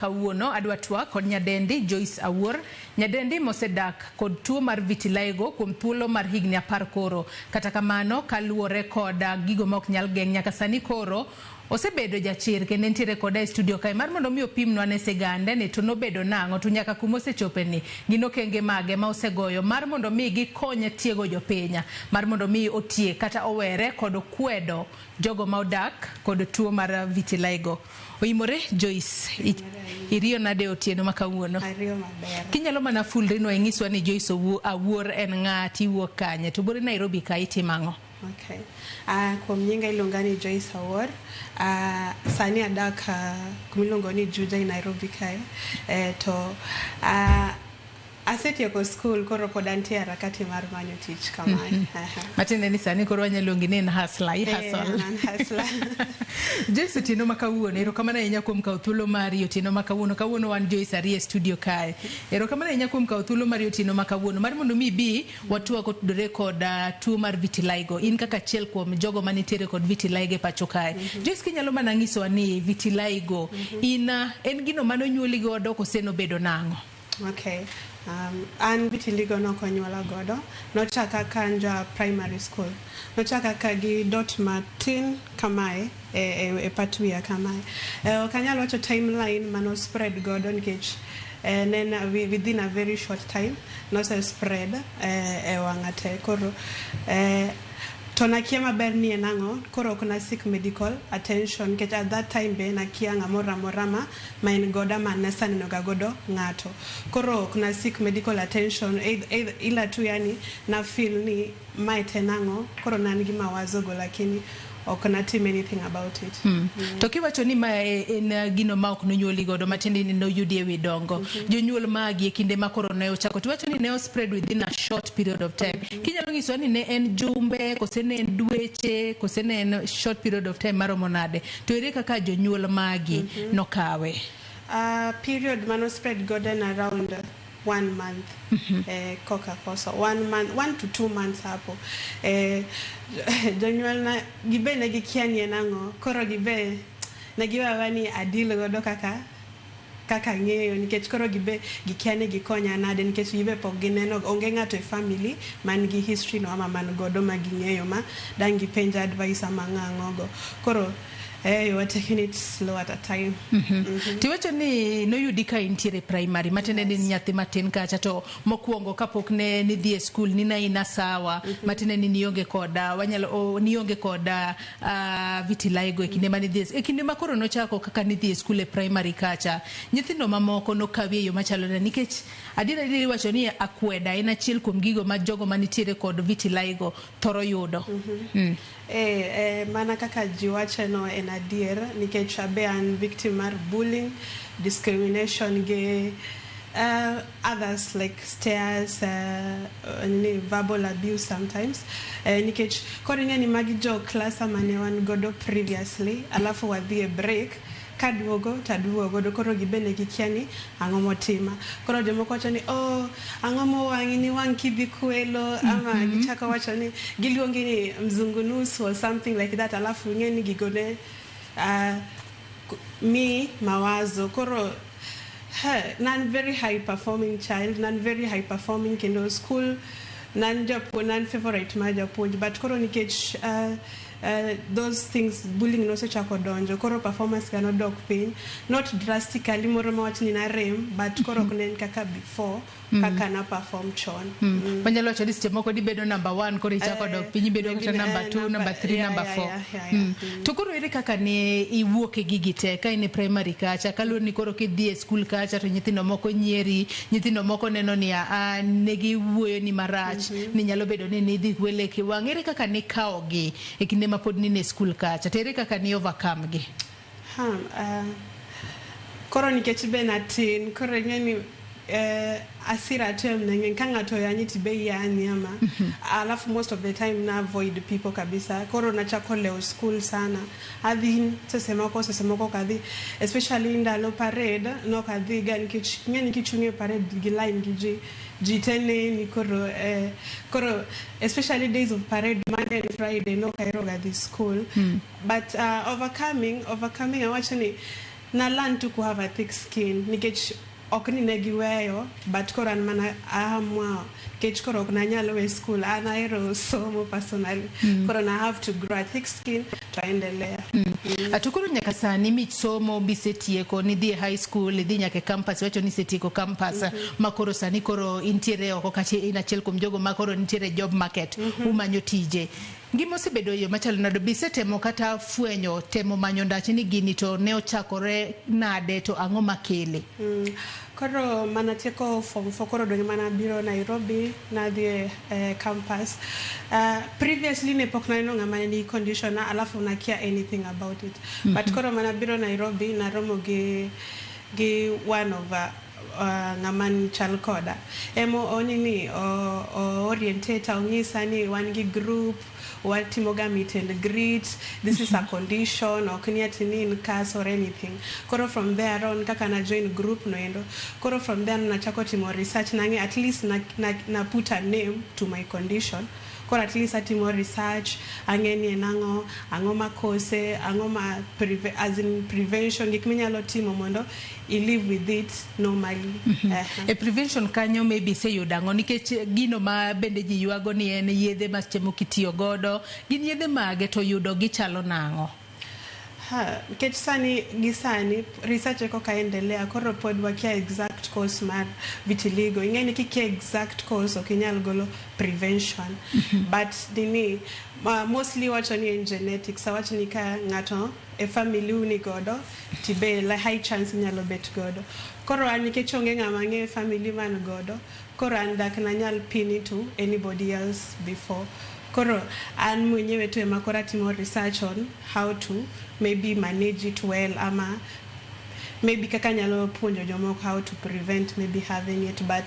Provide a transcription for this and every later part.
Kawuono adwa twak kod nyadendi Joyce Awuor. Nyadendi mosedak kod tuo mar vitiligo kuom thuolo mar higni 10 koro. Kata kamano kaluwore kod gigo ma ok nyal geng' nyaka sani koro osebedo jachir kendo entiere koda e studio kae mar mondo mi opimnwa ne sigande ni to nobedo nang'o to nyaka kuma osechope ni gin okenge mage ma osegoyo mar mondo mi gikonye tiego jopiny mar mondo mi otie kata owere kod kwedo jogo ma odak kod tuo mar vitiligo. Oimore Joyce, iriyo nade otieno ma kawuono? Ariyo maber. Kinyalo mana fulri no ingiswa ni Joyce Awuor en ng'ati wuok kanye to bore Nairobi ka itimang'o? Okay. Kuom nyinga iluonga ni Joyce Awuor. Sani adak kumiluongo ni Juja i Nairobi kae. Asetieko school koro pod antie harakati mar manyo tich kamae. Matiende ni sani koro wanyaluongi ni hustler, hustler. Joyce otieno ma kawuono, erokamano ahinya kuom kawo thuolo mari otieno ma kawuono. Kawuono wan Joyce ari e studio kae. Erokamano ahinya kuom kawo thuolo mari otieno ma kawuono mar mondo mi bi watwak otudore kod tuo mar vitiligo. In kaka achiel kuom jogo manitiere kod vitiligo e pacho kae. Joyce, kinyalo mana nyisowa ni vitiligo en gino mane onyuoli godo kose nobedo nang'o? Okay. An vitiligo nokonyuola godo. Nochaka kanja primary school. Nochaka ka gi dot matin kamae e patwia kamae. Kanyalo wacho timeline mano spread godo nikech within a very short time no se spread e wang'ate koro to nakia maber ni enang'o koro kuna seek medical attention because at that time be nakia ng'amora ma en goda manesa neno ga godo ng'ato koro kuna seek medical attention ila tu yani na feel ni maite nang'o koro nan gi mawazo go lakini ok natim anything about it. To kiwacho ni ma en gino ma ok nonyuoli godo matiende ni noyudi e wi dongo. Jonyuol magi e kinde ma koro ne ochako tiwacho ni ne spread within a short period of time. Kinyalo nyisowa ni ne en jumbe kose ne en dweche kose ne en short period of time maromo nade to ere kaka jonyuol magi nokawe? Period mano spread godo around 1 month. Koka koso 1 to 2 months hapo. Jonyuol na gibe na gikiani enang'o koro gibe na giwawa ni adil godo kaka ng'eyo nikech koro gibe gikiani gikonya nade nikech gibe pok gineno onge ng'ato e family man gi history no ama man godo ma ging'eyo ma dangi penja advice ama ng'ang'ogo koro you are taking it slow at a time. Tiwacho ni noyudi ka intiere primary matende ni nyathi matin kacha to mokuongo kapok ne nidhi e school ni naina sawa matende ni nionge koda nionge koda vitiligo e kinde manidhi e kinde makoro nochako kaka nidhi e school e primary kacha nyithindo mamoko nokawi e yo machalo na nikech adiera wacho ni akweda en achiel kuom gigo ma jogo manitiere kod vitiligo thoro yudo. Mana kaka jiwache no en adier nikech abe an victim mar bullying, discrimination ge others like stares, verbal abuse sometimes nikech koro ng'eni magi jo class mane wan godo previously alafu wadhi e break kaduogo do koro gibene gikiani ang'o motima koro jomoko wacho ni ang'o mowang'i ni wang' kidhi kwelo ama gichako wacho ni giluongi ni mzungu nusu or something like that alafu ng'eni gigone mi mawazo koro nan very high performing child nan very high performing kendo school nan favorite ma japuonj but koro nikech those things bullying no sechako donjo koro performance cannot dok piny not drastically moro ma wachni na rem but koro kunen kaka before kaka na perform chon. Wanyalo wacho ni seche moko dibedo number 1 koro ichako dok piny bedo kata number 2 number 3 number 4. To koro ere kaka ne iwuok e gigi te ka in e primary kacha kaluwore ni koro kidhi e school kacha to nyithindo moko nyieri nyithindo moko neno ni ne giwuoyo ni marach ni nyalo bedo ni nidhi wele kiwang' ere kaka ne kaogi e kinde ma pod ni e school kacha tere kaka ni overcome gi? Koro nikech be natin koro ng'eni asira tem nengen kanga to yanyi tibe yani ama alafu most of the time na avoid people kabisa koro nachako leo school sana adhi sese moko kadhi especially ndalo parade no kadhi gani ng'eni kichunge parade gi line gi jitene ni koro especially days of parade Monday and Friday no kairo ga this school but overcoming I watch ni na learn to have a thick skin nikech ok ni negiweyo but koro an mana ahamwa nikech koro ok nanyalo we school an ahero somo personally koro na have to grow a thick skin to endelea. Atukuru nyaka sani mich somo bisetieko ni dhi high school idhi nyaka campus wacho ni setieko campus makoro sani koro intiere oko kati inachiel kuom jogo makoro intiere job market umanyo tije. Ngimo sebedo yo machalo nado bisetemo kata fwenyo temo manyo ndache ni gini to ne ochakore nade to ang'o makele. Koro manatieko form 4 koro donjo mana biro Nairobi na dhi campus. Previously ne pok naneno ng'ama ni condition alafu na care anything about it. But koro mana biro Nairobi na romo gi one of ng'aman chal koda. Emo onini orientator ong'isa ni wan gi group watimoga meet and greet, this is a condition ok ni ati ni in class or anything. Koro from there on kaka na join group noendo, koro from there nachako timo research nange at least na put a name to my condition. Koro at least atimo research ang'eni enang'o ang'o makose ang'o ma as in prevention gik minyalo timo mondo I live with it normally. A prevention kanyo maybe say yudango nikech gino ma bende ji yuago ni en yedhe ma chemo kitiyo godo gin yedhe mage to yudo gichalo nango. Nikech sani gisani research eko kaendelea koro pod wakia exact cause mar vitiligo ing'eni kikia exact cause ok inyal golo prevention but dini mostly wacho ni en genetics wacho ni ka ng'ato e family uni godo tibe la high chance inyalo bet godo koro an nikech onge ng'ama ng'e family man godo koro an dak nanyal pin to anybody else before. Koro an mwenyewe tu ema kora timo research on how to maybe manage it well ama maybe kaka nyalo puonjo jomoko how to prevent maybe having it but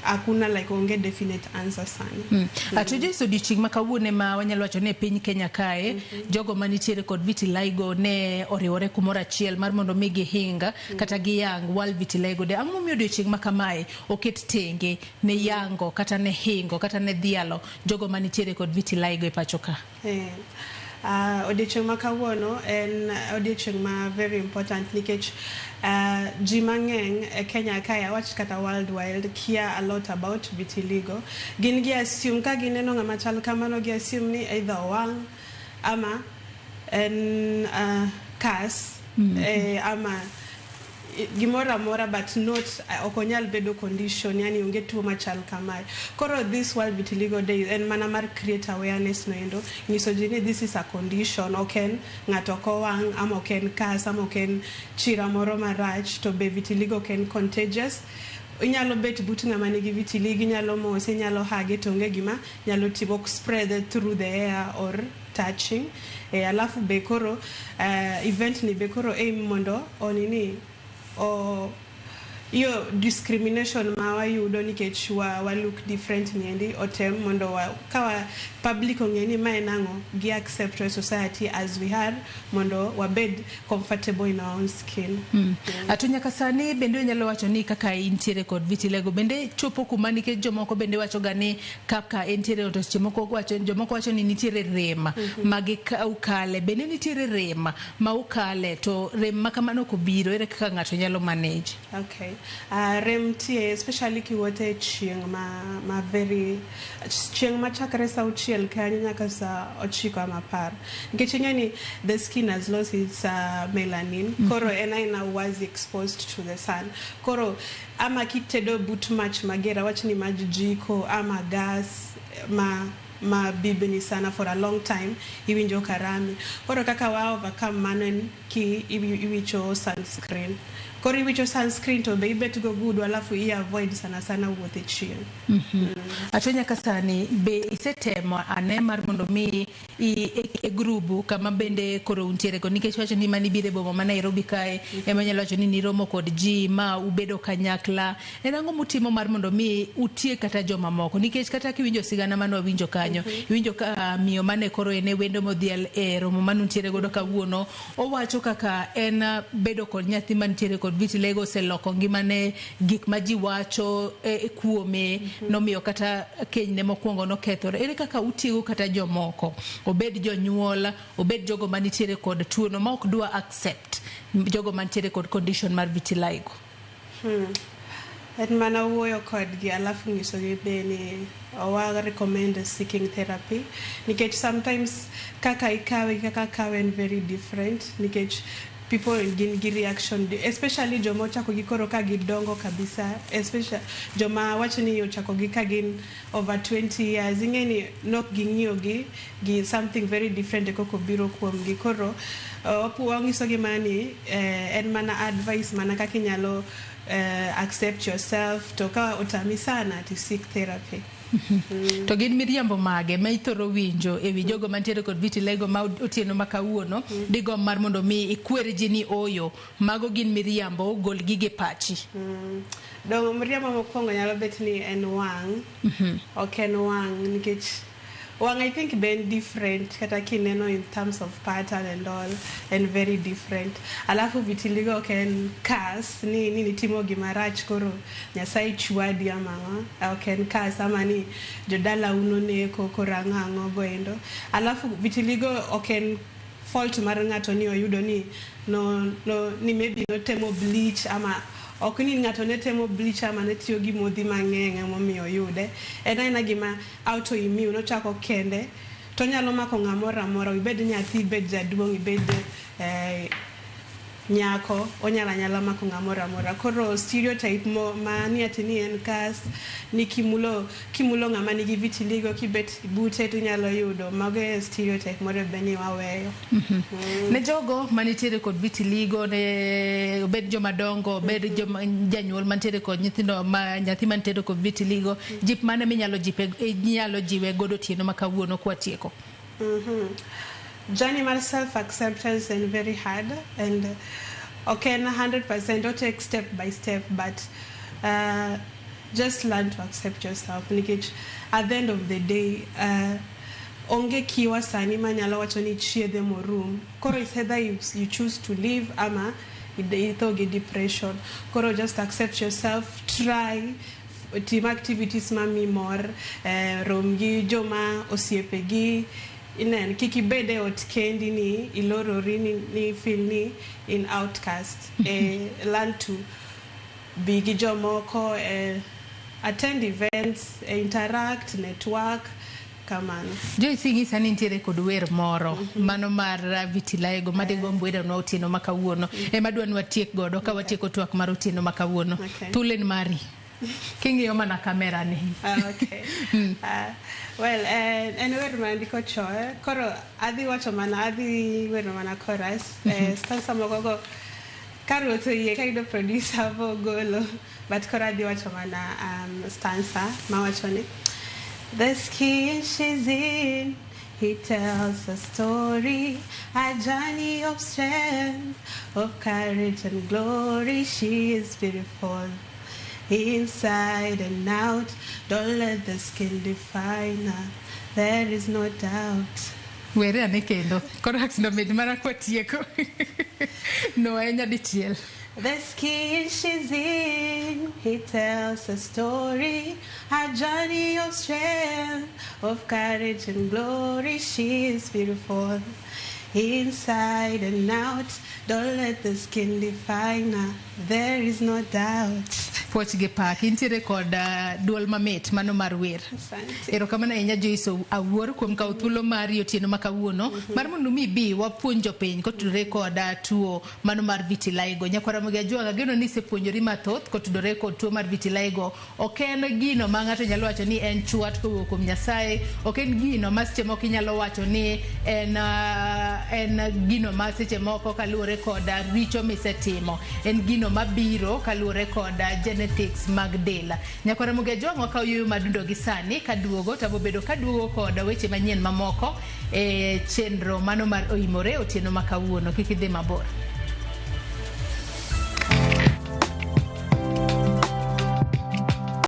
akuna like onge definite answer sana. Atuje so diching makawune ma wanyalo wacho ne piny Kenya kae jogo manitiere kod vitiligo ne oriwore kumora achiel mar mondo migi hinga kata gi yang wal vitiligo de ang'o miyo diching makamae oket tenge ne yango kata ne hingo kata ne dhialo jogo manitiere kod vitiligo e pacho ka. Odiochieng' makawuono en odiochieng' ma very important nikech ji mang'eny e Kenya kae wach kata worldwide care a lot about vitiligo. Gin gi assume ka gineno ng'ama chal kamano gi assume ni either wang' ama en kas ama gimora mora but not okonyal bedo condition yani onge tuo machal kamae. Koro this World Vitiligo Day en mana mar create awareness noendo nyiso ji ni this is a condition oken ng'ato ko wang' ama oken kas ama oken chira moro marach to be vitiligo ken contagious. Inyalo bet but ng'ama nigi vitiligo inyalo mose inyalo hage to onge gima nyalo timo spread through the air or touching. Alafu be koro event ni be koro aim mondo onini iyo discrimination ma wayudo nikech wa look different niendi otem mondo kawa public ong'eni ma enang'o gi accept our society as we are mondo wabed comfortable in our own skin. Atunyaka sani bende nyalo wacho ni kaka intiere kod vitiligo bende chopo kuma nikech jomoko bende wacho gani kaka intiere to jomoko wacho ni nitiere rema magi ukale bende nitiere rema ma ukale to rem makamano kobiro ere kaka ng'ato nyalo manage. Okay. Rem tie especially kiwote chieng' ma very chieng' ma chakre sa uchiel kanyo nyaka sa 9 ama 10 nikech ing'eni the skin has lost its melanin koro ena was exposed to the sun koro ama kitedo but mach magera wachni maj jiko ama gas ma bibni sana for a long time iwinjo karami koro kaka wa overcome manen ki iwicho sunscreen koro iwicho sunscreen to be bet go good alafu avoid sana wuothe chieng'. Atonya kasani be isetemo ane mar mondo mi e grubu kama bende koro untiere go nikech wacho ni mani bire boma ma Nairobi kae ema nyalo wacho ni romo kod ji ma ubedo kanyakla enango mutimo mar mondo mi utie kata joma moko nikech kata kiwinjo sigana mano winjo kanyo winjo ka miyo mane koro ene wendo modhial e romo manuntiere godo kawuono owacho kaka en bedo kod nyathi mantiere kod vitiligo seloko ngimane gik ma ji wacho kuome nomiyo kata kenyne mokwongo nokethore ere kaka utiego kata jomoko obed jonyuola obed jogo manitiere kod tuo no ma ok dwa accept jogo mantiere kod condition mar vitiligo? En mana wuoyo kodgi alafu nyisogi be ni owa recommend seeking therapy nikech sometimes kaka ikawe en very different nikech people gin gi reaction especially joma ochako gi koro ka gidongo kabisa, especially joma wacho ni ochako gi ka gin over 20 years ingeni nok ging'iyo gi something very different koko biro kuom gi koro wangiso gi mani en mana advice mana kaka inyalo accept yourself to ka otami sana to seek therapy. To gin miriambo mage ma ithoro winjo ewi jogo mantiere kod vitiligo ma otieno makawuono digo mar mondo mi ikwere ji ni oyo mago gin miriambo gol gige pachi? Dongo miriambo mokwongo nyalo bet ni en wang', ok en wang' nikech wang' I think been different kata kineno in terms of pattern and all and very different. Alafu vitiligo ok en kas ni nitimo gimarach koro Nyasaye chwadi ama ok en kas ama ni jodala uno neko korang'ango goendo. Alafu vitiligo ok en fault mar ng'ato ni oyudo ni ni maybe no temo bleach ama ok ni ng'ato ne temo bleach ama ne tiyo gi modhi mang'eny momiyo yude. En aina gima autoimmune ochako kende to nyalo mako ng'amoro amora, ibed nyathi, ibed jaduong', ibed nyako, onyala mako ng'amoro amora. Koro stereotype mani ati ni en kas ni kimulo ng'ama nigi vitiligo kibet bute to nyalo yudo, mago stereotype moro beni waweyo. Ne jogo manitiere kod vitiligo, ne obed joma dongo, obed joma janyuol mantiere kod nyithindo nyathi mantiere kod vitiligo, jip mane minyalo jiwe godo tieno makawuono kwatieko? Journey mar self-acceptance and very hard and okay, 100% don't take step by step, but just learn to accept yourself. Nikech at the end of the day, onge kiwa sani manyalo wacho ni chiedhe morum. Koro it's either you choose to live ama ithoge depression. Koro just accept yourself, try team activities mami mor, romgi joma osiepegi, inen kiki bede ot kendi ni ilorori ni feel ni in outcast. Learn to be gi jomoko, attend events, interact, network, kamano. Joyce ng'isa ni nitiere kod wer moro mano mar vitiligo madegombo weda no otieno makawuono ema dwa ni watiek godo ka watieko twak mar otieno makawuono. Tulen mari king'iyo mana kamera ni. Okay. Well, en wer mandiko choe, koro adhi wacho mana wer mana chorus. Stanza mogogo karuoto yie kaido producer vo golo, but koro adhi wacho mana stanza ma wacho ni: the skin she's in, he tells a story, a journey of strength, of courage and glory. She is beautiful inside and out. Don't let the skin define her. There is no doubt. Were ane kendo koro no med mana kwatieko no enya dichiel. The skin she's in, he tells a story, a journey of strength, of courage and glory. She is beautiful inside and out. Don't let the skin define her. There is no doubt. Pochge pak intiere kod duol mamit mano mar wer. Erokamano ahinya Joyce Awuor kuom kawo thuolo mari otieno makawuono mar mondo mi bi wapuonjo piny kotudore kod tuo mano mar vitiligo. Nyakwara Mugi Ajwanga, geno ni sepuonjori mathoth kotudore kod tuo mar vitiligo. Ok en gino ma ng'ato nyalo wacho ni en chwat kowuok kuom Nyasaye, ok en gino ma seche moko inyalo wacho ni en gino ma seche moko kaluwore kod richo misetimo, en gino mabiro kaluwore kod genetics mag del. Nyakwara Mugi Ajwanga ka yuyo madundo gi sani kaduogo tabo bedo kaduogo kod weche manyien mamoko chenro mano mar oimore otieno makawuono. Kik idhi mabor.